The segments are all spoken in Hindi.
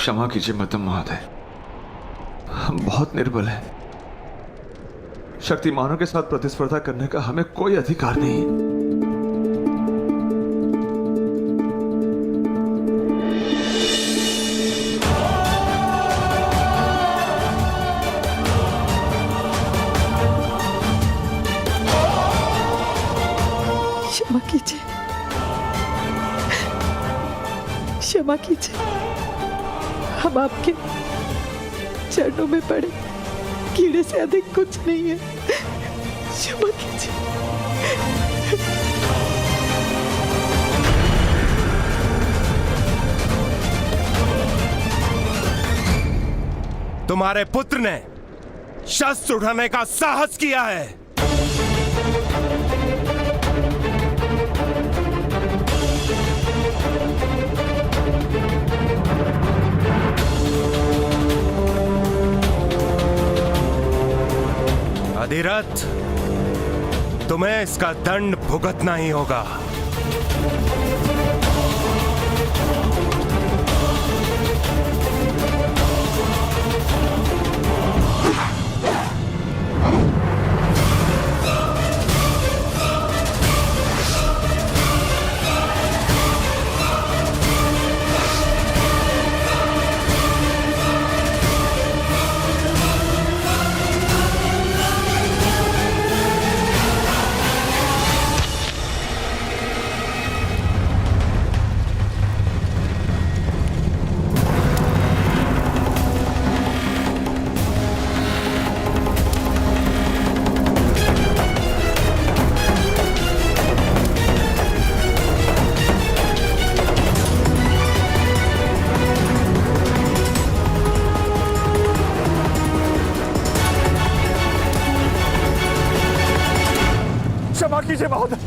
क्षमा कीजिए मध्यम महोदय, हम बहुत निर्बल हैं। शक्तिमानों के साथ प्रतिस्पर्धा करने का हमें कोई अधिकार नहीं है। क्षमा कीजिए, क्षमा कीजिए। हम आपके चरणों में पड़े कीड़े से अधिक कुछ नहीं है। क्षमा कीजिए। तुम्हारे पुत्र ने शस्त्र उठाने का साहस किया है। अधिरथ, तुम्हें इसका दंड भुगतना ही होगा। क्षमा कीजिए महोदय,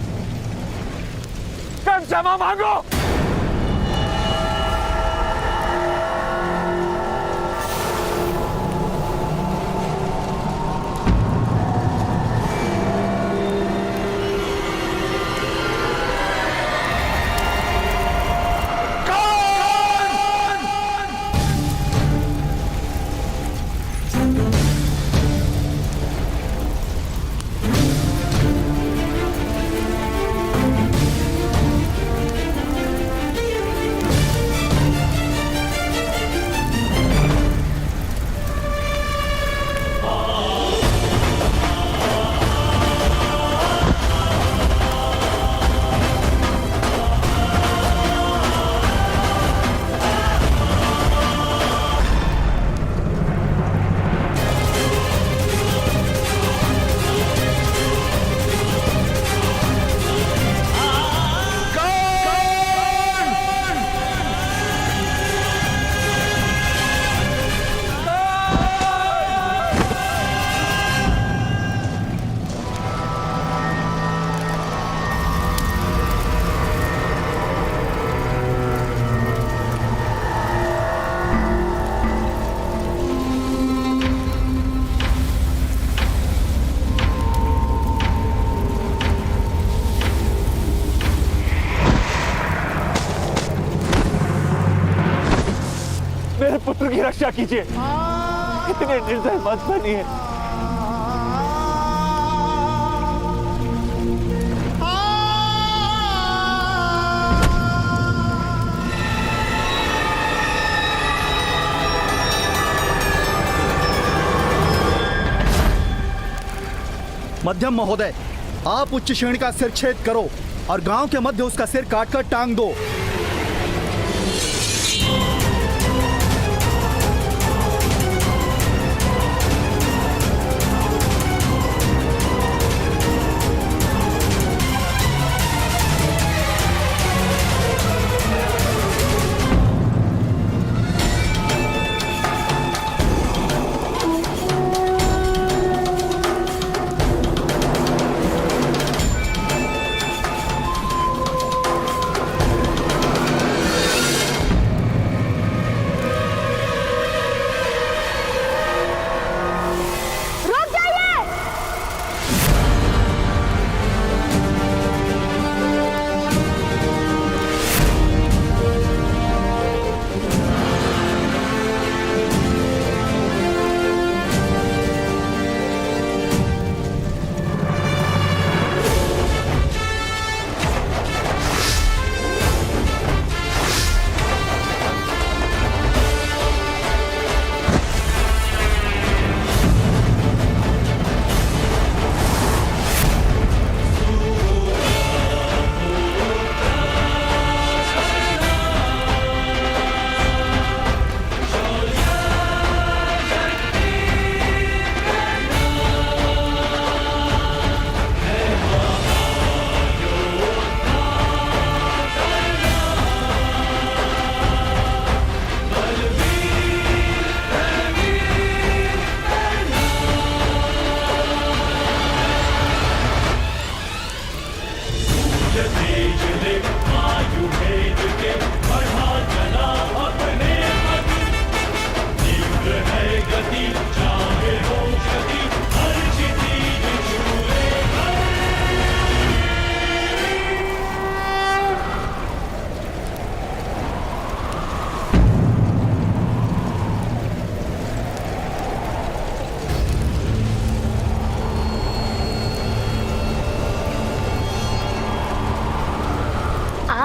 क्षमा मांगो। मेरे पुत्र की रक्षा कीजिए, इतने निर्दय मत बनिए। मध्यम महोदय, आप उच्च श्रेणी का सिर छेद करो और गांव के मध्य उसका सिर काटकर टांग दो।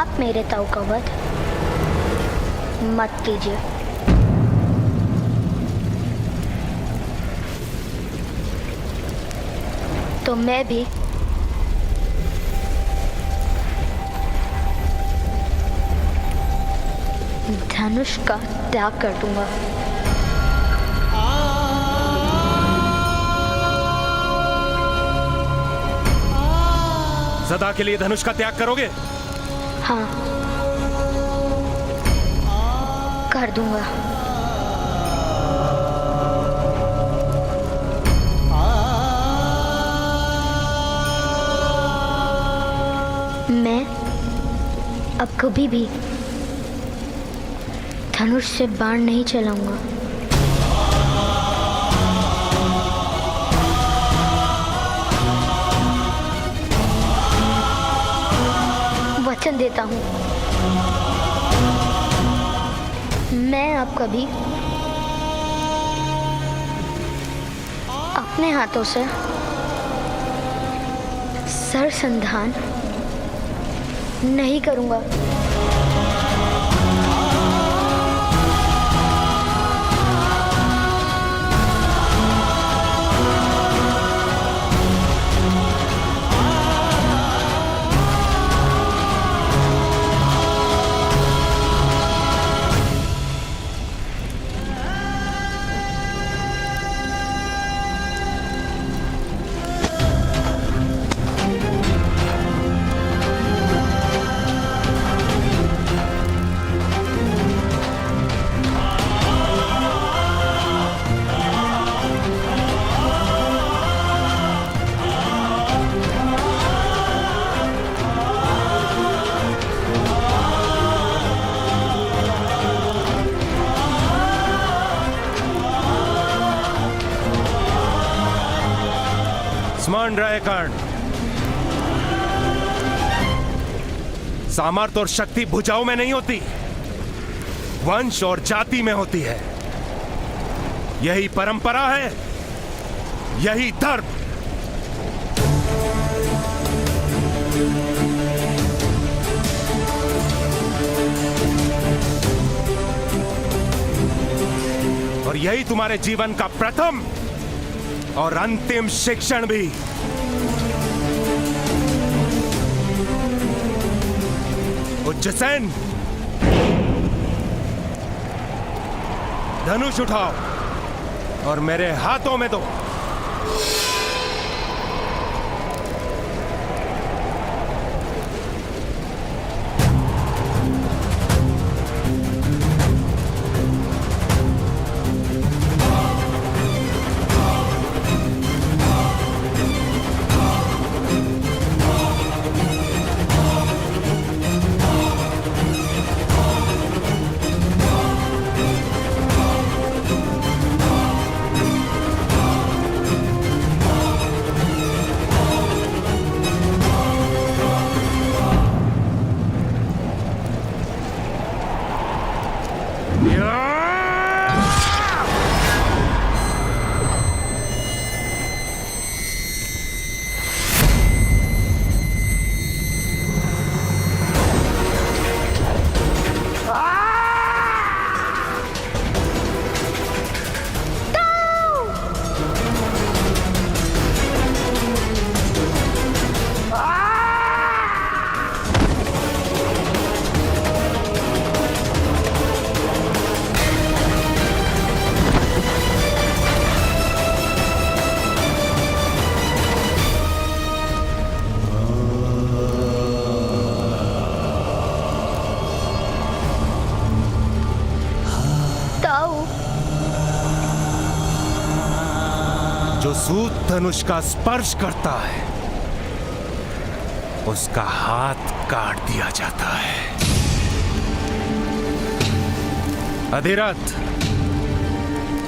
आप मेरे ताऊ का वध मत कीजिए। तो मैं भी धनुष का त्याग कर दूंगा। सदा के लिए धनुष का त्याग करोगे? हाँ, कर दूंगा। मैं अब कभी भी धनुष से बाण नहीं चलाऊंगा। वचन देता हूं, मैं अब कभी अपने हाथों से सरसंधान नहीं करूंगा। स्मरण रहे कर्ण, सामर्थ्य और शक्ति भुजाओं में नहीं होती, वंश और जाति में होती है। यही परंपरा है, यही धर्म। और यही तुम्हारे जीवन का प्रथम और अंतिम शिक्षण भी। उज्जैन, धनुष उठाओ और मेरे हाथों में दो। जो सूत धनुष का स्पर्श करता है उसका हाथ काट दिया जाता है। अधिरथ,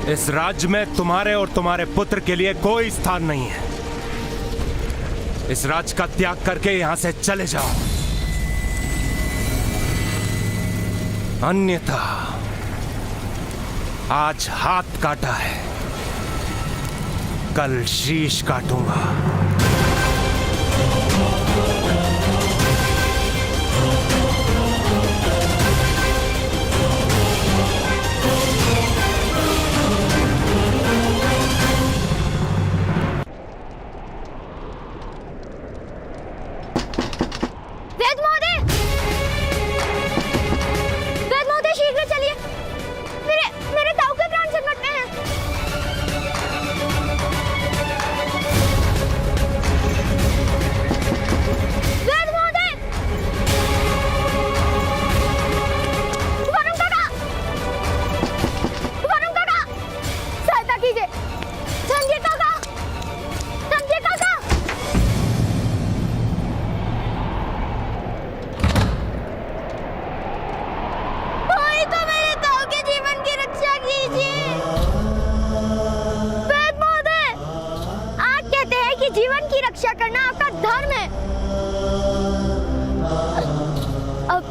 इस राज्य में तुम्हारे और तुम्हारे पुत्र के लिए कोई स्थान नहीं है। इस राज्य का त्याग करके यहां से चले जाओ, अन्यथा आज हाथ काटा है, कल शीश काटूंगा।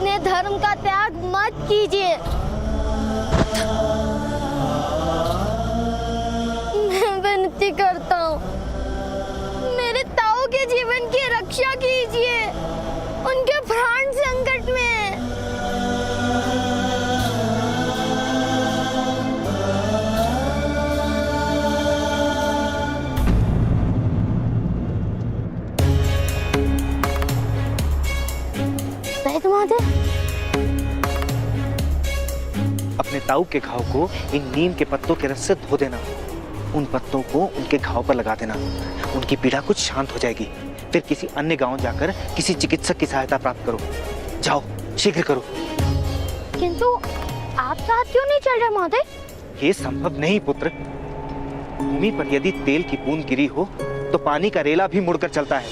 अपने धर्म का त्याग मत कीजिए। मैं विनती करता हूँ, मेरे ताऊ के जीवन की रक्षा कीजिए, उनके प्राण संकट में हैं। अपने ताऊ के घाव को इन नीम के पत्तों के रस से धो देना। उन पत्तों को उनके घाव पर लगा देना, उनकी पीड़ा कुछ शांत हो जाएगी। फिर किसी अन्य गांव जाकर किसी चिकित्सक की सहायता प्राप्त करो। जाओ, शीघ्र करो। किंतु आप साथ क्यों नहीं चल रहे महादेव? ये संभव नहीं पुत्र। भूमि पर यदि तेल की बूंद गिरी हो तो पानी का रेला भी मुड़कर चलता है।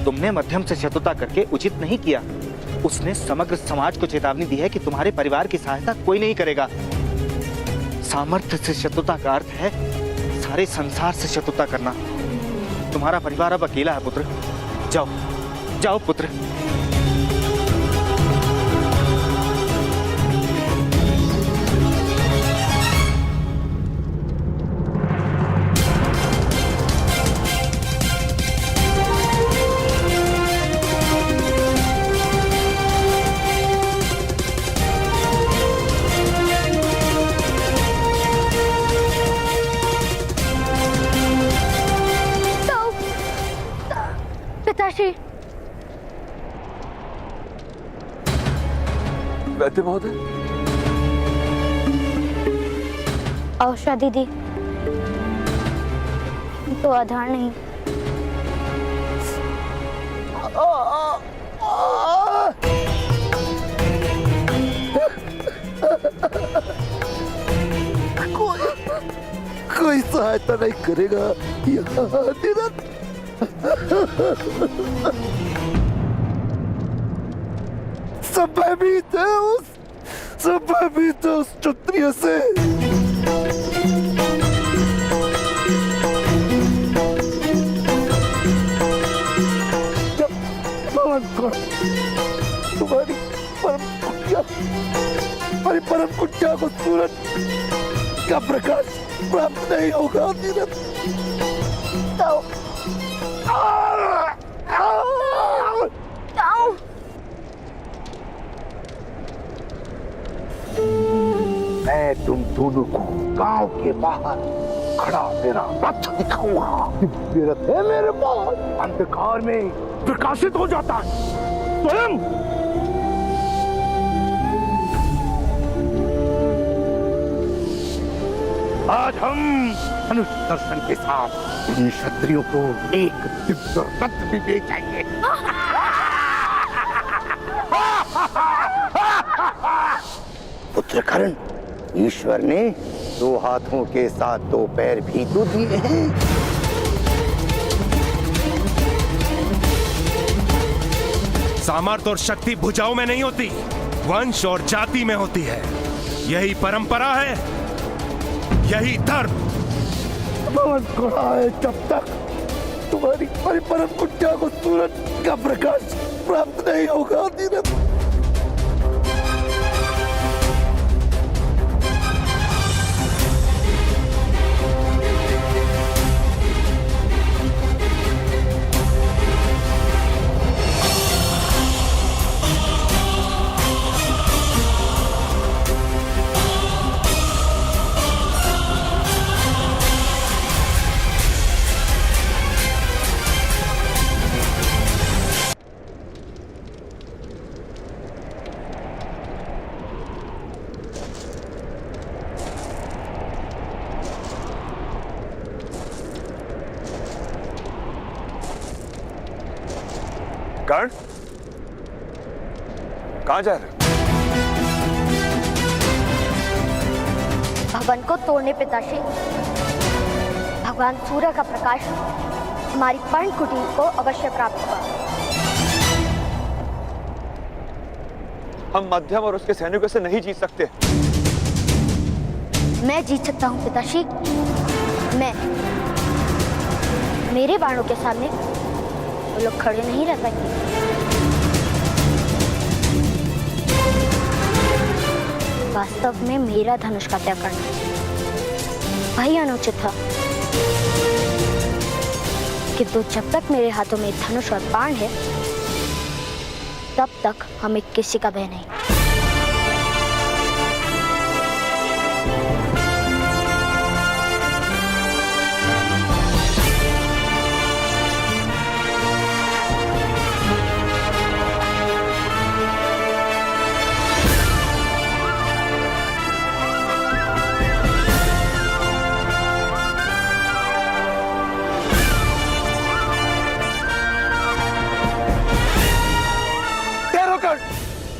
तुमने मध्यम से शत्रुता करके उचित नहीं किया। उसने समग्र समाज को चेतावनी दी है कि तुम्हारे परिवार की सहायता कोई नहीं करेगा। सामर्थ्य से शत्रुता का अर्थ है सारे संसार से शत्रुता करना। तुम्हारा परिवार अब अकेला है पुत्र। जाओ जाओ पुत्र। पिताश्री, वैद्य महोदय, औषा दीदी तो आधार नहीं। कोई सहायता नहीं करेगा यहाँ निरंतर। संभवित है उस क्षत्रिय से। तुम्हारी परम कुटिया को सूरज का प्रकाश प्राप्त नहीं होगा निरंतर। मैं तुम दोनों को गांव के बाहर खड़ा मेरा रथ दिखाऊंगा। मेरा रथ है मेरे पास, अंधकार में प्रकाशित हो जाता है स्वयं। आज हम धनुष दर्शन के साथ इन क्षत्रियों को एक दिव्य रथ भी दे जाएंगे। पुत्र कर्ण, ईश्वर ने 2 हाथों के साथ 2 पैर भी तो दिए हैं। सामर्थ्य और शक्ति भुजाओं में नहीं होती, वंश और जाति में होती है। यही परंपरा है, यही धर्म। भगवान खड़ा है जब तक तुम्हारी परम कुटिया को सूरज का प्रकाश प्राप्त नहीं होगा धीरज। कर्ण, कहाँ जा रहे हो? भवन को तोड़ने पिताश्री। भगवान सूर्य का प्रकाश हमारी पर्ण कुटीर को अवश्य प्राप्त होगा। हम मध्यम और उसके सैनिकों से नहीं जीत सकते। मैं जीत सकता हूँ पिताश्री। मैं, मेरे बाणों के सामने वो लोग खड़े नहीं रह सकते। वास्तव में मेरा धनुष का त्याग करना वही अनुचित था, किंतु जब तक मेरे हाथों में धनुष और बाण है तब तक हमें किसी का भय नहीं।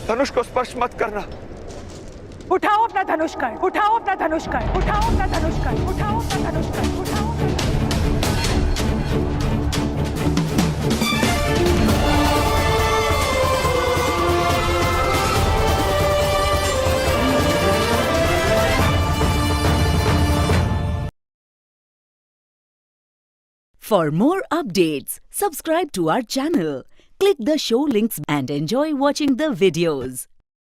धनुष को स्पर्श मत करना। उठाओ अपना धनुष कर, उठाओ अपना धनुष कर, उठाओ अपना धनुष कर, उठाओ अपना धनुष कर, उठाओ अपना For more updates, subscribe to our channel, click the show links and enjoy watching the videos.